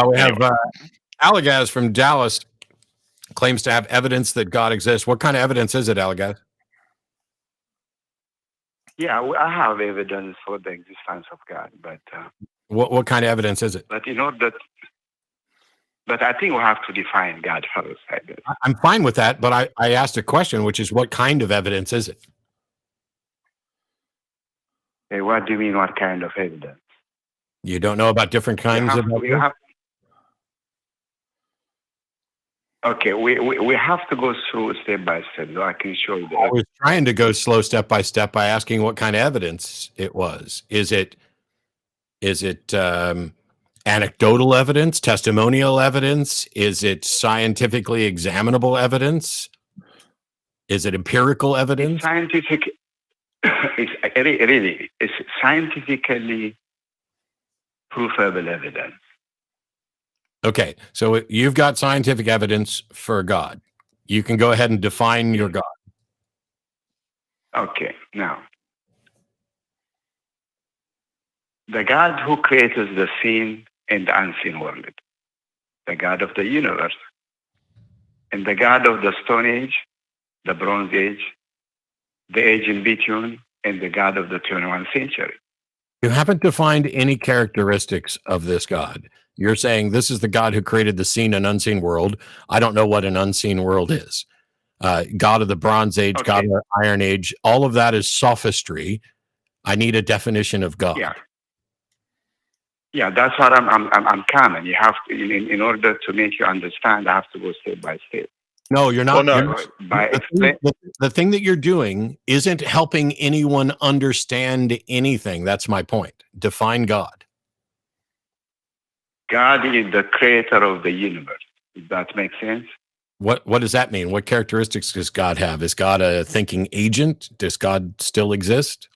We have Aligaz from Dallas claims to have evidence that God exists. What kind of evidence is it, Aligaz? Yeah, I have evidence for the existence of God, but what kind of evidence is it? But but I think we have to define God first. I guess. I'm fine with that, but I asked a question, which is what kind of evidence is it? Hey, what do you mean? What kind of evidence? You don't know about different kinds of evidence? Okay, we have to go through step by step, so I can show you that. I was trying to go slow step by step by asking what kind of evidence it was. Is it anecdotal evidence, testimonial evidence? Is it scientifically examinable evidence? Is it empirical evidence? It's scientific. It's scientifically provable evidence. Okay, so you've got scientific evidence for God. You can go ahead and define your God. Okay, now, the God who created the seen and the unseen world, the God of the universe, and the God of the Stone Age, the Bronze Age, the age in between, and the God of the 21st century. You haven't defined any characteristics of this God. You're saying this is the God who created the seen and unseen world. I don't know what an unseen world is. God of the Bronze Age, okay. God of the Iron Age, all of that is sophistry. I need a definition of God. Yeah, that's what I'm coming. You have to, in order to make you understand, I have to go step by step. No, you're not. Well, no. The thing that you're doing isn't helping anyone understand anything. That's my point. Define God. God is the creator of the universe. Does that make sense? What does that mean? What characteristics does God have? Is God a thinking agent? Does God still exist?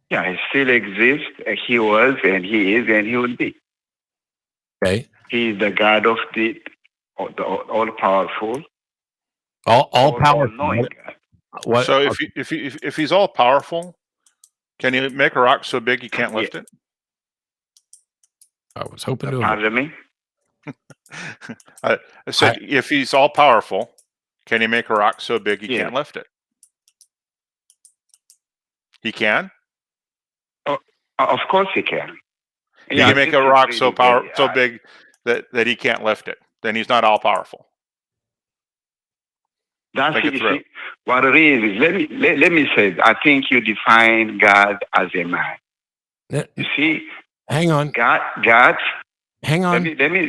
Yeah, he still exists. He was, and he is, and he will be. Okay. He is the God of the all-powerful. All-powerful. So if he's all-powerful, can you make a rock so big you can't lift it? I was hoping to. Pardon me? I said, if he's all-powerful, can he make a rock so big you can't lift it? He can? Oh, of course he can. He can make a rock so big that he can't lift it. Then he's not all-powerful. That's what it is. Let me say, I think you define God as a man. You see? Hang on. God. Hang on. Let me.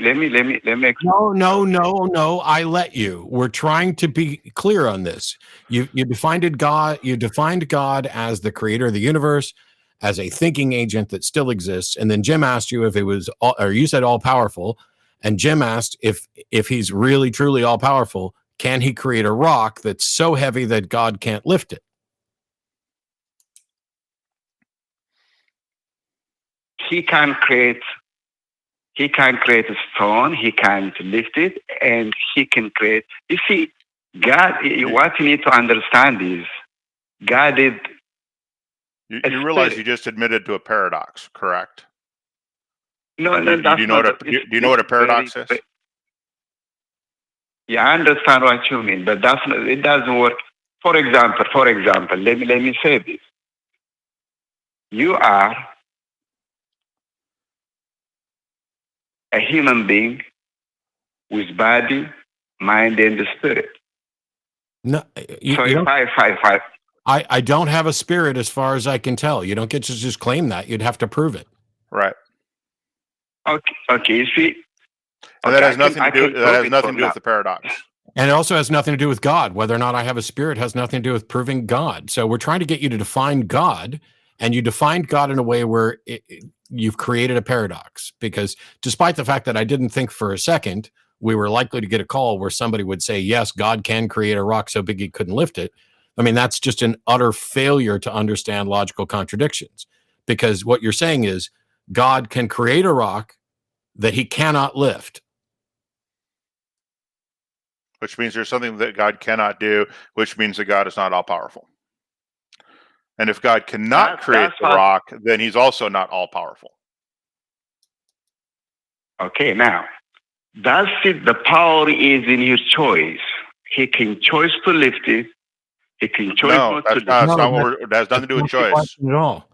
No. I let you. We're trying to be clear on this. You defined God. You defined God as the creator of the universe, as a thinking agent that still exists. And then Jim asked you if it was, or you said all powerful, and Jim asked if he's really truly all powerful, can he create a rock that's so heavy that God can't lift it? He can create a stone, he can lift it, and he can create. You see, God, what you need to understand is, God is. You realize you just admitted to a paradox, correct? No, do you know what a paradox is? Yeah, I understand what you mean, but it doesn't work. For example, let me say this. You are a human being with body, mind, and spirit. No, I don't have a spirit as far as I can tell. You don't get to just claim that. You'd have to prove it. Right. Okay. You see, and that has nothing to do with the paradox. And it also has nothing to do with God. Whether or not I have a spirit has nothing to do with proving God. So we're trying to get you to define God, and you defined God in a way where you've created a paradox. Because despite the fact that I didn't think for a second we were likely to get a call where somebody would say, yes, God can create a rock so big he couldn't lift it. I mean, that's just an utter failure to understand logical contradictions. Because what you're saying is God can create a rock that he cannot lift. Which means there's something that God cannot do, which means that God is not all-powerful. And if God cannot create the rock, then he's also not all-powerful. Okay, now, that's it. The power is in your choice. He can choose to lift it. He can choose No, not to lift it. that's not what that has nothing to do with choice. At all.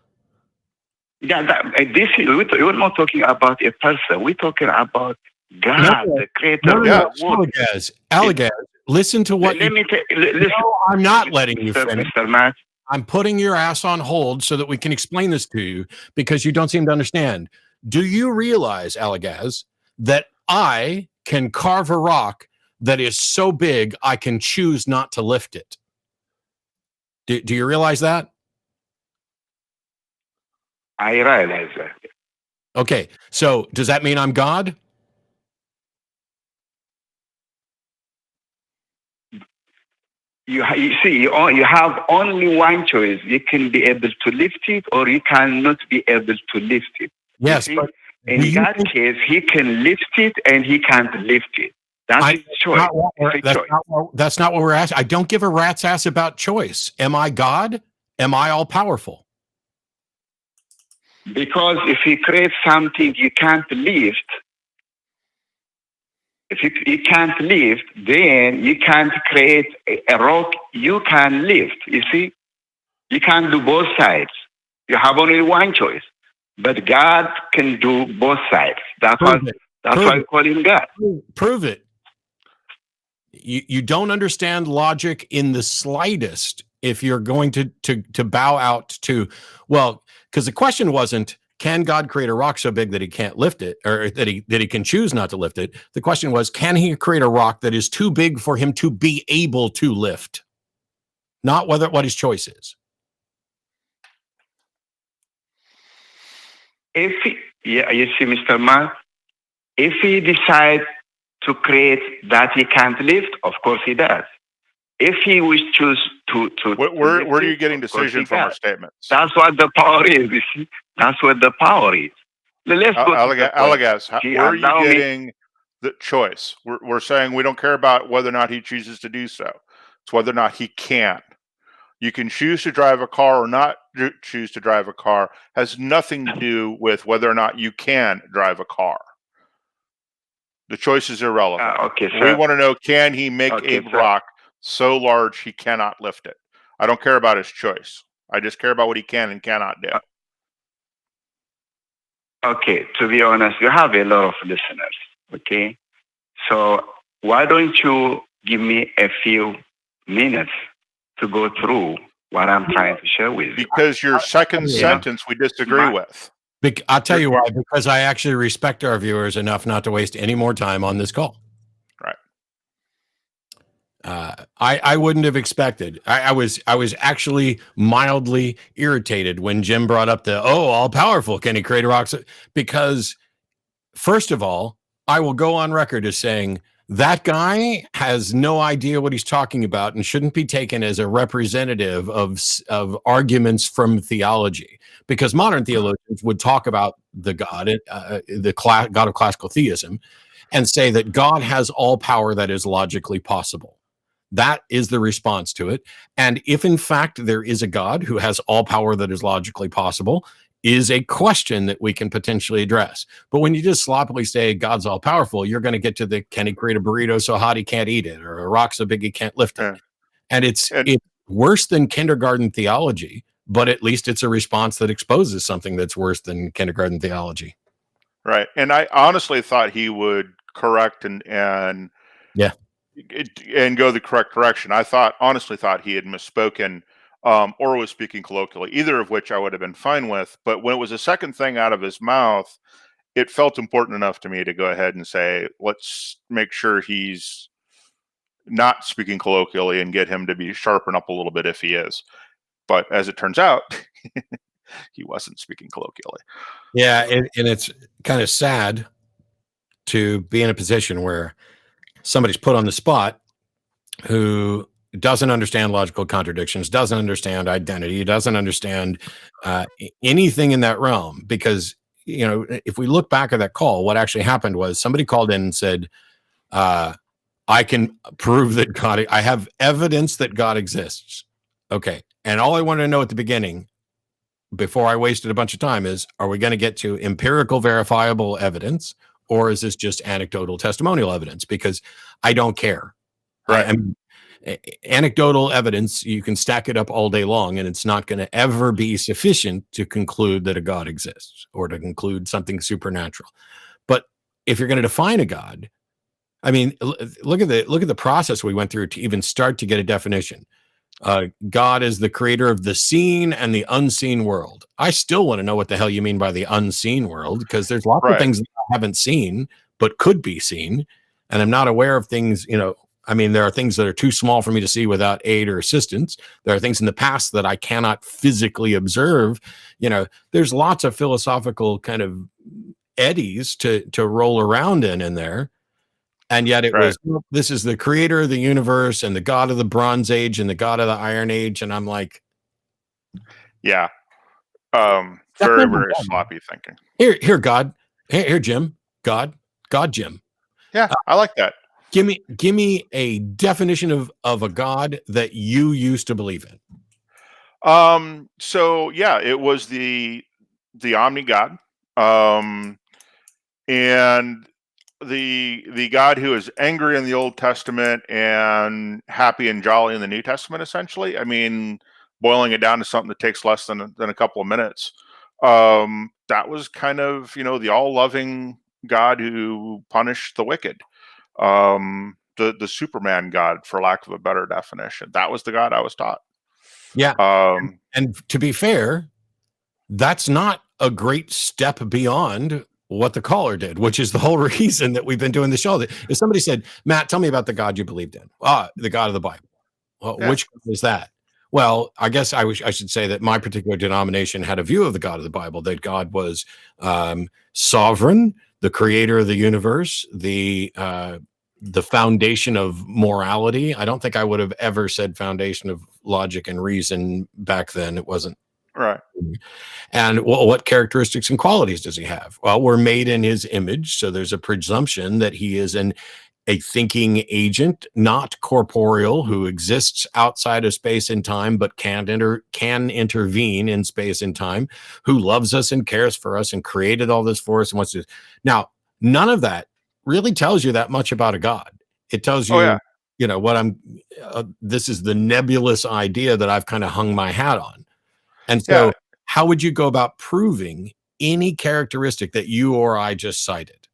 Yeah, we're not talking about a person. We're talking about God, the creator of yeah. the world. Alligaz, listen to what Let me listen. No, I'm not letting you Mr. finish. Mr. Matt. I'm putting your ass on hold so that we can explain this to you because you don't seem to understand. Do you realize, Aligaz, that I can carve a rock that is so big I can choose not to lift it? Do you realize that? I realize that. Okay, so does that mean I'm God? You see, you have only one choice. You can be able to lift it, or you cannot be able to lift it. Yes, but in that case, he can lift it and he can't lift it. That's his choice. That's not what we're asking. I don't give a rat's ass about choice. Am I God? Am I all powerful? Because if he creates something you can't lift, if you can't lift, then you can't create a rock you can lift. You see, you can't do both sides. You have only one choice. But God can do both sides. That's why we call him God. Prove it. You don't understand logic in the slightest if you're going to bow out to, well, because the question wasn't, can God create a rock so big that he can't lift it, or that he can choose not to lift it? The question was, can he create a rock that is too big for him to be able to lift? Not what his choice is. You see, Mr. Matt, if he decides to create that he can't lift, of course he does. If he wishes to where are you getting decision from our statements? That's what the power is. You see? That's what the power is. Let's go Aligaz, where are you getting the choice? We're saying we don't care about whether or not he chooses to do so. It's whether or not he can. You can choose to drive a car or not choose to drive a car. Has nothing to do with whether or not you can drive a car. The choice is irrelevant. Okay, sir. We want to know, can he make a rock so large he cannot lift it? I don't care about his choice. I just care about what he can and cannot do. Okay, to be honest, you have a lot of listeners, okay? So why don't you give me a few minutes to go through what I'm trying to share with you? Because your second sentence we disagree with. I'll tell you why, because I actually respect our viewers enough not to waste any more time on this call. Right. I wouldn't have expected. I was actually mildly irritated when Jim brought up the, all powerful, can he create a rock? Because first of all, I will go on record as saying that guy has no idea what he's talking about and shouldn't be taken as a representative of arguments from theology, because modern theologians would talk about the God, God of classical theism, and say that God has all power that is logically possible. That is the response to it. And if in fact there is a God who has all power that is logically possible, is a question that we can potentially address. But when you just sloppily say God's all powerful, you're going to get to the, can he create a burrito so hot he can't eat it, or a rock so big he can't lift it? And it's worse than kindergarten theology, but at least it's a response that exposes something that's worse than kindergarten theology. Right. And I honestly thought he would correct and go the correct direction. I honestly thought he had misspoken or was speaking colloquially, either of which I would have been fine with. But when it was a second thing out of his mouth, it felt important enough to me to go ahead and say, let's make sure he's not speaking colloquially and get him to be sharpen up a little bit if he is. But as it turns out, he wasn't speaking colloquially. Yeah, and it's kind of sad to be in a position where somebody's put on the spot who doesn't understand logical contradictions, doesn't understand identity, doesn't understand anything in that realm. Because, if we look back at that call, what actually happened was somebody called in and said, I can prove that God, I have evidence that God exists. Okay. And all I wanted to know at the beginning, before I wasted a bunch of time, is, are we going to get to empirical verifiable evidence, or is this just anecdotal testimonial evidence? Because I don't care. Right. I mean, anecdotal evidence, you can stack it up all day long, and it's not going to ever be sufficient to conclude that a God exists or to conclude something supernatural. But if you're going to define a God, I mean, look at the process we went through to even start to get a definition. God is the creator of the seen and the unseen world. I still want to know what the hell you mean by the unseen world, because there's lots of things that I haven't seen but could be seen, and I'm not aware of things. I mean, there are things that are too small for me to see without aid or assistance. There are things in the past that I cannot physically observe. There's lots of philosophical kind of eddies to roll around in there. And yet it was, this is the creator of the universe and the God of the Bronze Age and the God of the Iron Age. And I'm like, yeah, very, very sloppy thinking. Here, God. Here, Jim. God, Jim. Yeah, I like that. Give me a definition of a God that you used to believe in. So yeah, it was the omni God, and the God who is angry in the Old Testament and happy and jolly in the New Testament. Essentially, I mean, boiling it down to something that takes less than a couple of minutes. That was kind of the all-loving God who punished the wicked. The Superman God, for lack of a better definition. That was the God I was taught. Yeah. And to be fair, that's not a great step beyond what the caller did, which is the whole reason that we've been doing the show. If somebody said, Matt, tell me about the God you believed in. The God of the Bible. Well, which God is that? Well, I guess I should say that my particular denomination had a view of the God of the Bible, that God was sovereign, the creator of the universe, the foundation of morality. I don't think I would have ever said foundation of logic and reason back then. It wasn't. Right. And what characteristics and qualities does he have? Well, we're made in his image, so there's a presumption that he is a thinking agent, not corporeal, who exists outside of space and time, but can intervene in space and time, who loves us and cares for us and created all this for us and wants to. Now, none of that really tells you that much about a God. It tells you, what this is the nebulous idea that I've kind of hung my hat on. And so how would you go about proving any characteristic that you or I just cited?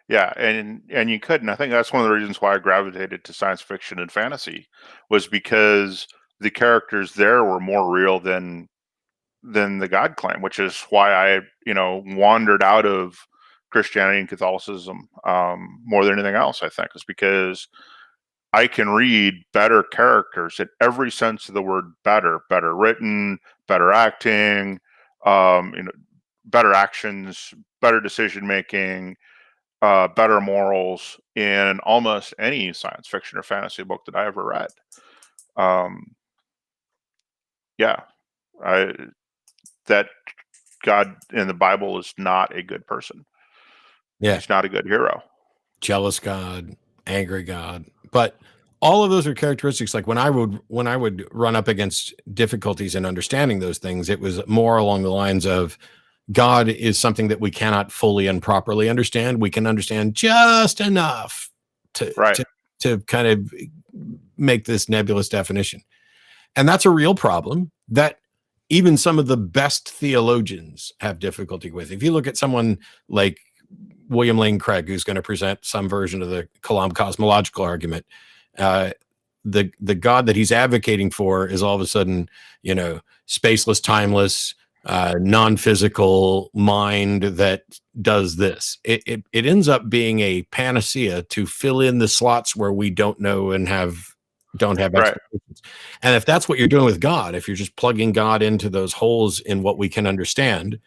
Yeah, and you couldn't. I think that's one of the reasons why I gravitated to science fiction and fantasy, was because the characters there were more real than the God claim, which is why I, wandered out of Christianity and Catholicism more than anything else. I think is because I can read better characters in every sense of the word. Better written, better acting, better actions, better decision making, better morals in almost any science fiction or fantasy book that I ever read. That God in the Bible is not a good person. Yeah, he's not a good hero. Jealous God, angry God, but all of those are characteristics. Like when I would run up against difficulties in understanding those things, it was more along the lines of God is something that we cannot fully and properly understand. We can understand just enough to kind of make this nebulous definition. And that's a real problem that even some of the best theologians have difficulty with. If you look at someone like William Lane Craig, who's going to present some version of the Kalam cosmological argument, the God that he's advocating for is all of a sudden, spaceless, timeless, non-physical mind that does this. It ends up being a panacea to fill in the slots where we don't know and don't have explanations. And if that's what you're doing with God, if you're just plugging God into those holes in what we can understand,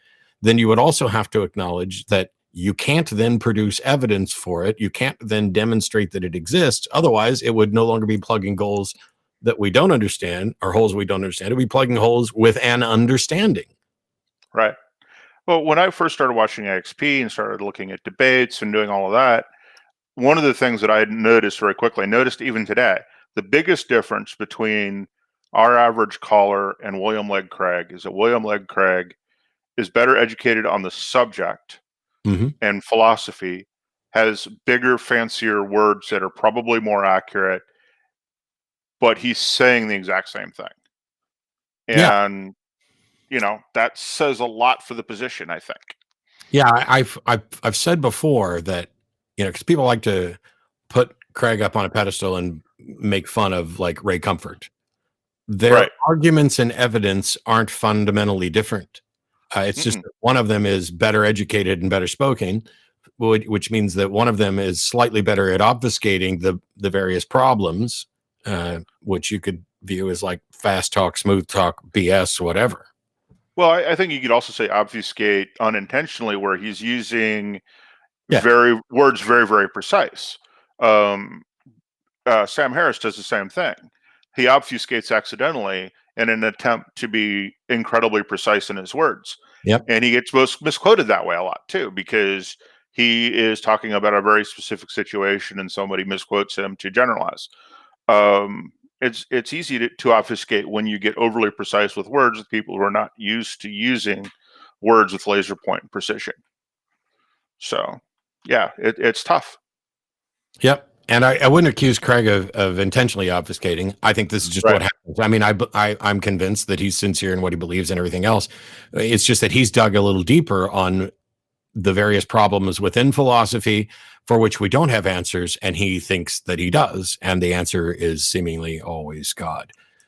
then you would also have to acknowledge that you can't then produce evidence for it. You can't then demonstrate that it exists. Otherwise, it would no longer be plugging holes that we don't understand, or holes we don't understand. It would be plugging holes with an understanding. Right. Well, when I first started watching XP and started looking at debates and doing all of that, one of the things that I noticed very quickly, noticed even today, the biggest difference between our average caller and William Legg Craig is that William Legg Craig is better educated on the subject and philosophy has bigger, fancier words that are probably more accurate, but he's saying the exact same thing. Yeah. And, that says a lot for the position, I think. Yeah, I've said before that, because people like to put Craig up on a pedestal and make fun of like Ray Comfort. Their Right. arguments and evidence aren't fundamentally different. It's just that one of them is better educated and better spoken, which means that one of them is slightly better at obfuscating the various problems, which you could view as like fast talk, smooth talk, BS, whatever. Well, I think you could also say obfuscate unintentionally, where he's using Yeah. words very, very precise. Sam Harris does the same thing. He obfuscates accidentally in an attempt to be incredibly precise in his words. Yep. And he gets misquoted that way a lot too, because he is talking about a very specific situation and somebody misquotes him to generalize. It's easy to obfuscate when you get overly precise with words with people who are not used to using words with laser point precision. So, yeah, it's tough. Yep. And I wouldn't accuse Craig of intentionally obfuscating. I think this is just what happens. I mean, I'm convinced that he's sincere in what he believes and everything else. It's just that he's dug a little deeper on the various problems within philosophy for which we don't have answers, and he thinks that he does. And the answer is seemingly always God.